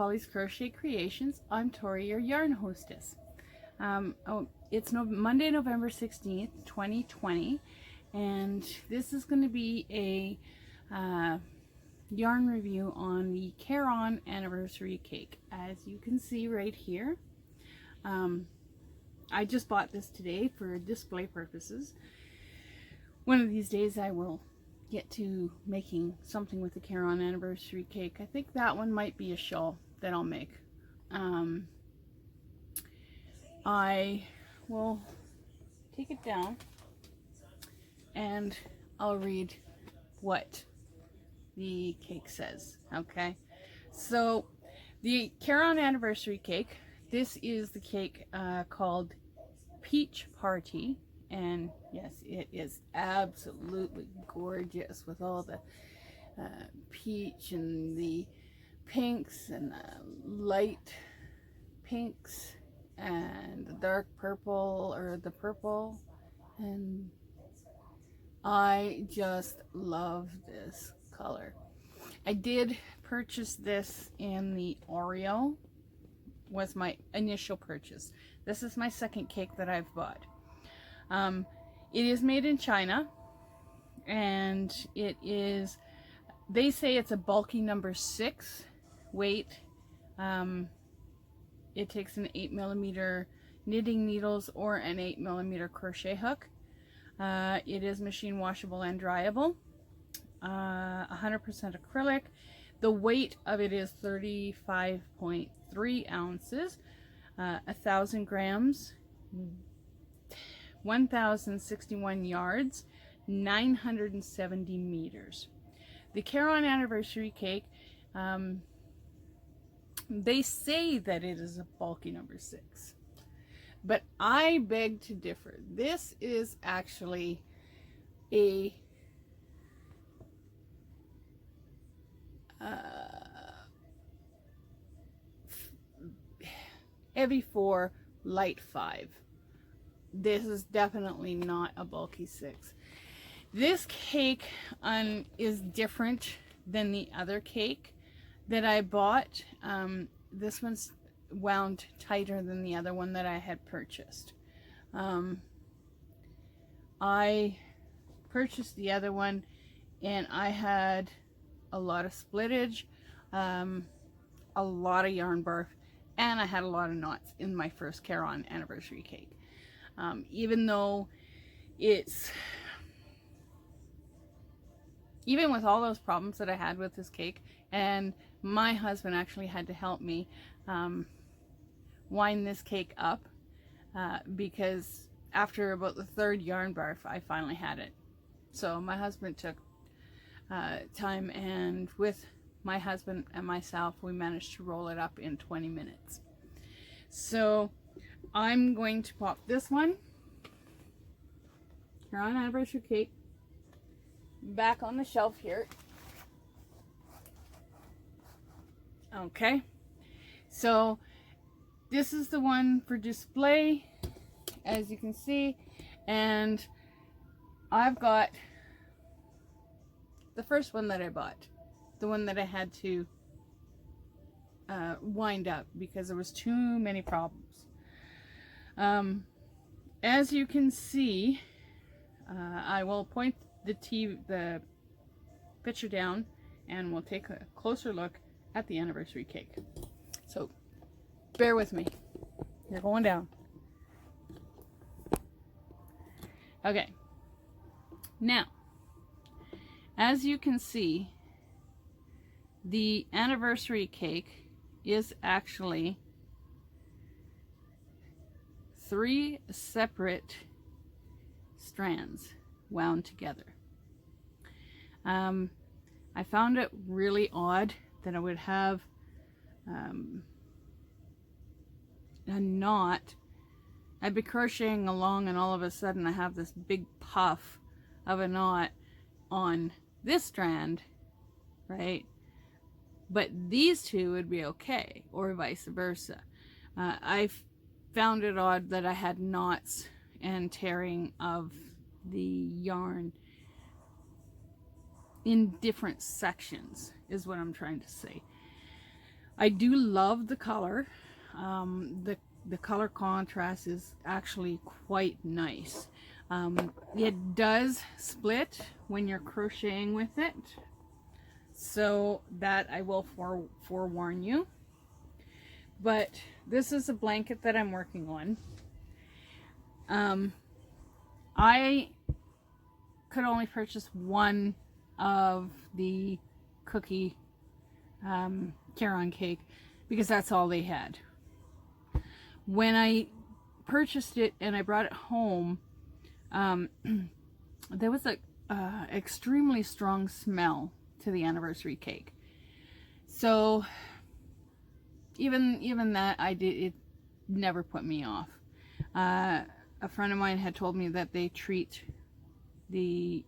Pauly's Crochet Creations. I'm Tori, your yarn hostess. It's Monday, November 16th, 2020, and this is going to be a yarn review on the Caron anniversary cake. As you can see right here, I just bought this today for display purposes. One of these days I will get to making something with the Caron anniversary cake. I think that one might be a shawl that I'll make. I will take it down and I'll read what the cake says. Okay, so the Caron anniversary cake, this is the cake called Peach Party. And yes, it is absolutely gorgeous with all the peach and the pinks and the light pinks and the dark purple, or the purple. And I just love this color. I did purchase this in the Oreo, was my initial purchase. This is my second cake that I've bought. It is made in China, and it is, they say it's a bulky number 6 weight. It takes an 8mm knitting needles or an 8mm crochet hook. It is machine washable and dryable. 100% acrylic. The weight of it is 35.3 ounces, 1,000 grams, 1,061 yards, 970 meters. The Caron anniversary cake, they say that it is a bulky number 6, but I beg to differ. This is actually a heavy 4, light 5. This is definitely not a bulky 6. This cake is different than the other cake that I bought. This one's wound tighter than the other one that I had purchased. I purchased the other one and I had a lot of splittage, a lot of yarn barf, and I had a lot of knots in my first Caron anniversary cake. Even though even with all those problems that I had with this cake, and my husband actually had to help me wind this cake up, because after about the 3rd yarn barf, I finally had it. So my husband took time, and with my husband and myself, we managed to roll it up in 20 minutes. So I'm going to pop this one, Caron anniversary cake, back on the shelf here. Okay, so this is the one for display, as you can see, and I've got the first one that I bought, the one that I had to wind up because there was too many problems. As you can see, I will point the picture down and we'll take a closer look at the anniversary cake. So bear with me, you're going down. Okay, now as you can see, the anniversary cake is actually 3 separate strands wound together. I found it really odd that I would have a knot. I'd be crocheting along and all of a sudden I have this big puff of a knot on this strand, right? But these two would be okay, or vice versa. I found it odd that I had knots and tearing of the yarn in different sections, is what I'm trying to say. I do love the color. The color contrast is actually quite nice. It does split when you're crocheting with it, so that I will forewarn you. But this is a blanket that I'm working on. I could only purchase one of the cookie Caron cake because that's all they had. When I purchased it and I brought it home, there was a extremely strong smell to the anniversary cake. So even that it never put me off. A friend of mine had told me that they treat the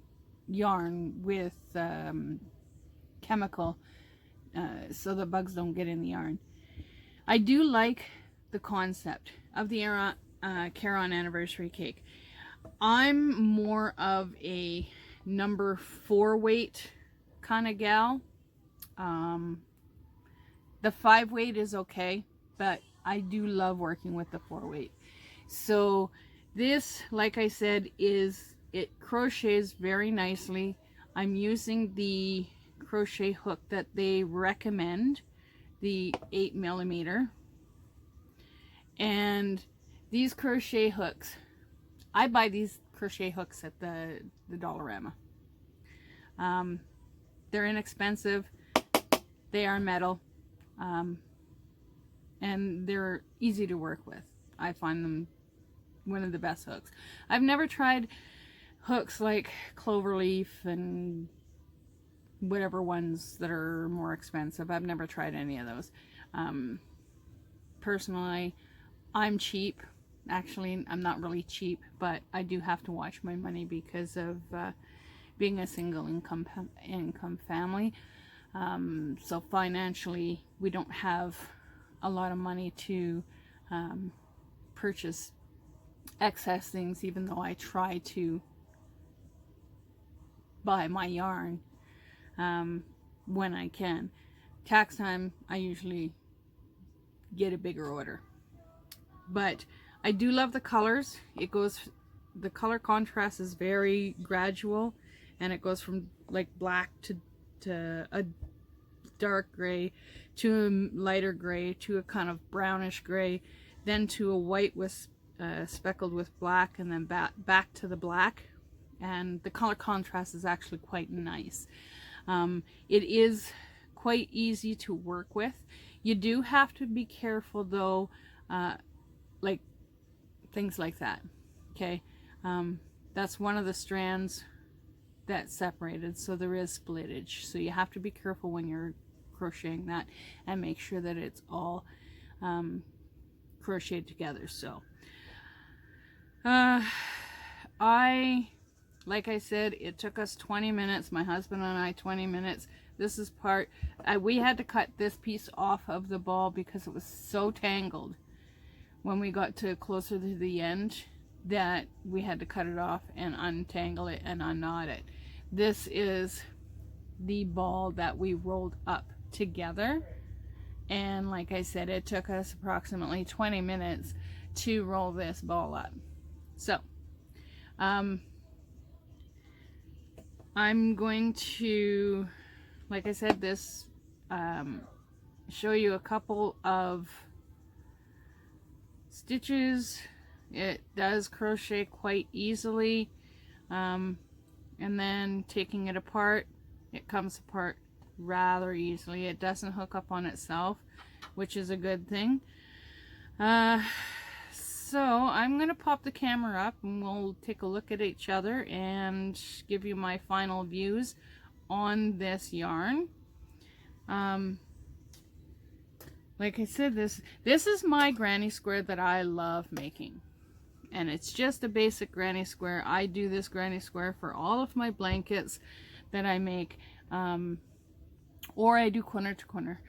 yarn with chemical so the bugs don't get in the yarn. I do like the concept of the Caron anniversary cake. I'm more of a number 4 weight kind of gal. The 5 weight is okay, but I do love working with the 4 weight. So this, like I said, it crochets very nicely. I'm using the crochet hook that they recommend, the 8mm. And these crochet hooks, I buy these crochet hooks at the Dollarama. They're inexpensive, they are metal, and they're easy to work with. I find them one of the best hooks. I've never tried hooks like Cloverleaf and whatever ones that are more expensive. I've never tried any of those. Personally, I'm cheap. Actually, I'm not really cheap, but I do have to watch my money because of being a single income family. So financially, we don't have a lot of money to purchase excess things, even though I try to buy my yarn when I can. Tax time, I usually get a bigger order. But I do love the colors. The color contrast is very gradual, and it goes from like black to a dark gray, to a lighter gray, to a kind of brownish gray, then to a white with speckled with black, and then back to the black. And the color contrast is actually quite nice. It is quite easy to work with. You do have to be careful though, like things like that. Okay, that's one of the strands that's separated, so there is splittage. So you have to be careful when you're crocheting that and make sure that it's all crocheted together. So like I said, it took us 20 minutes, my husband and I, 20 minutes. This is part, we had to cut this piece off of the ball because it was so tangled when we got to closer to the end that we had to cut it off and untangle it and unknot it. This is the ball that we rolled up together, and like I said, it took us approximately 20 minutes to roll this ball up. So I'm going to, like I said, this show you a couple of stitches. It does crochet quite easily, and then taking it apart, it comes apart rather easily. It doesn't hook up on itself, which is a good thing. So I'm gonna pop the camera up and we'll take a look at each other and give you my final views on this yarn. Like I said, this is my granny square that I love making, and it's just a basic granny square. I do this granny square for all of my blankets that I make, or I do corner to corner.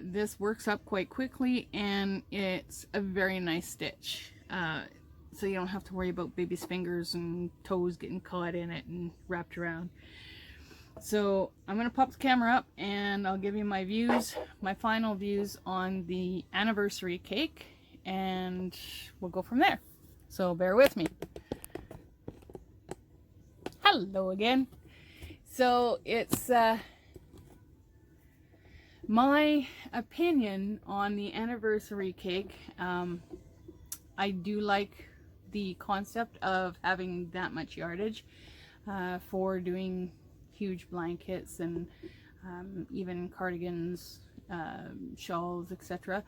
This works up quite quickly, and it's a very nice stitch, so you don't have to worry about baby's fingers and toes getting caught in it and wrapped around. So I'm going to pop the camera up and I'll give you my views, my final views on the anniversary cake, and we'll go from there. So bear with me. Hello again. So it's my opinion on the anniversary cake. I do like the concept of having that much yardage for doing huge blankets and even cardigans, shawls, etc.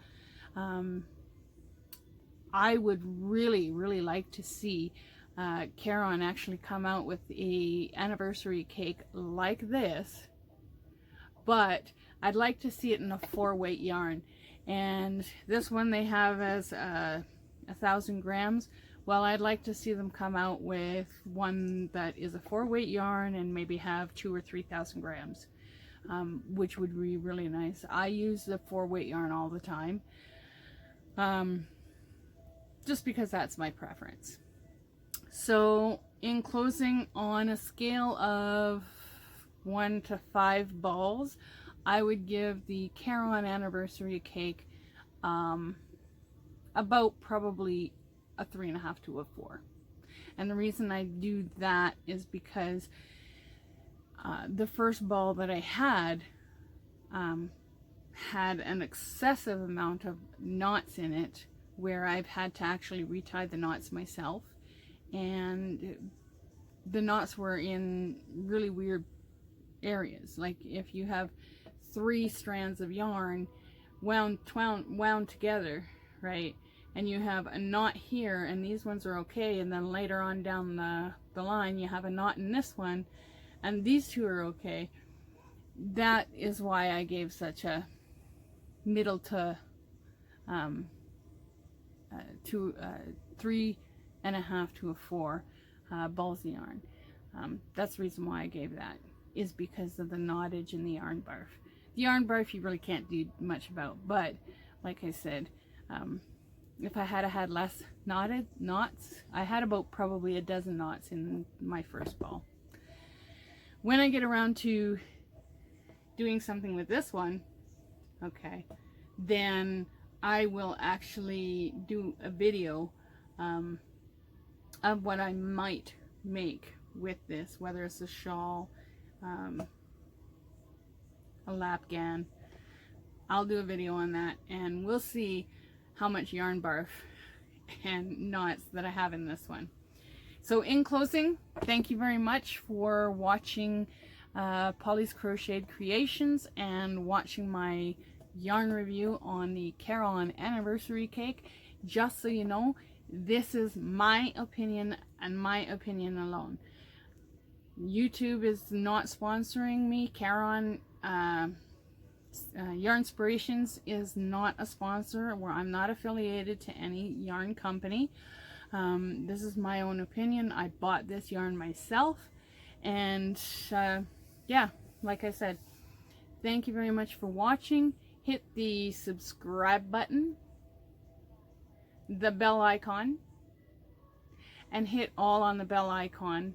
I would really like to see Caron actually come out with a anniversary cake like this, but I'd like to see it in a 4-weight yarn. And this one they have as 1,000 grams. Well, I'd like to see them come out with one that is a 4-weight yarn and maybe have 2,000 or 3,000 grams, which would be really nice. I use the 4-weight yarn all the time, just because that's my preference. So in closing, on a scale of 1 to 5 balls, I would give the Caron anniversary cake about probably a 3.5 to a 4. And the reason I do that is because the first ball that I had had an excessive amount of knots in it, where I've had to actually retie the knots myself, and the knots were in really weird areas. Like if you have 3 strands of yarn wound together, right, and you have a knot here, and these ones are okay, and then later on down the line you have a knot in this one, and these two are okay. That is why I gave such a middle to 3.5 to a 4 balls of yarn. That's the reason why I gave that, is because of the knottage in the yarn barf. The yarn barf you really can't do much about, but like I said, if I had less knots, I had about probably a dozen knots in my first ball. When I get around to doing something with this one, okay, then I will actually do a video of what I might make with this, whether it's a shawl, a lapgan. I'll do a video on that, and we'll see how much yarn barf and knots that I have in this one. So in closing, thank you very much for watching Pauly's Crocheted Creations and watching my yarn review on the Caron anniversary cake. Just so you know, this is my opinion and my opinion alone. YouTube is not sponsoring me. Caron Yarnspirations is not a sponsor, where I'm not affiliated to any yarn company. This is my own opinion. I bought this yarn myself, and yeah, like I said, thank you very much for watching. Hit the subscribe button, the bell icon, and hit all on the bell icon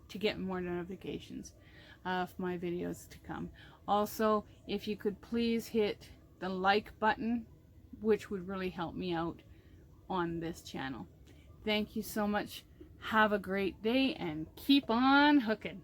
to get more notifications of my videos to come. Also, if you could please hit the like button, which would really help me out on this channel. Thank you so much. Have a great day and keep on hooking.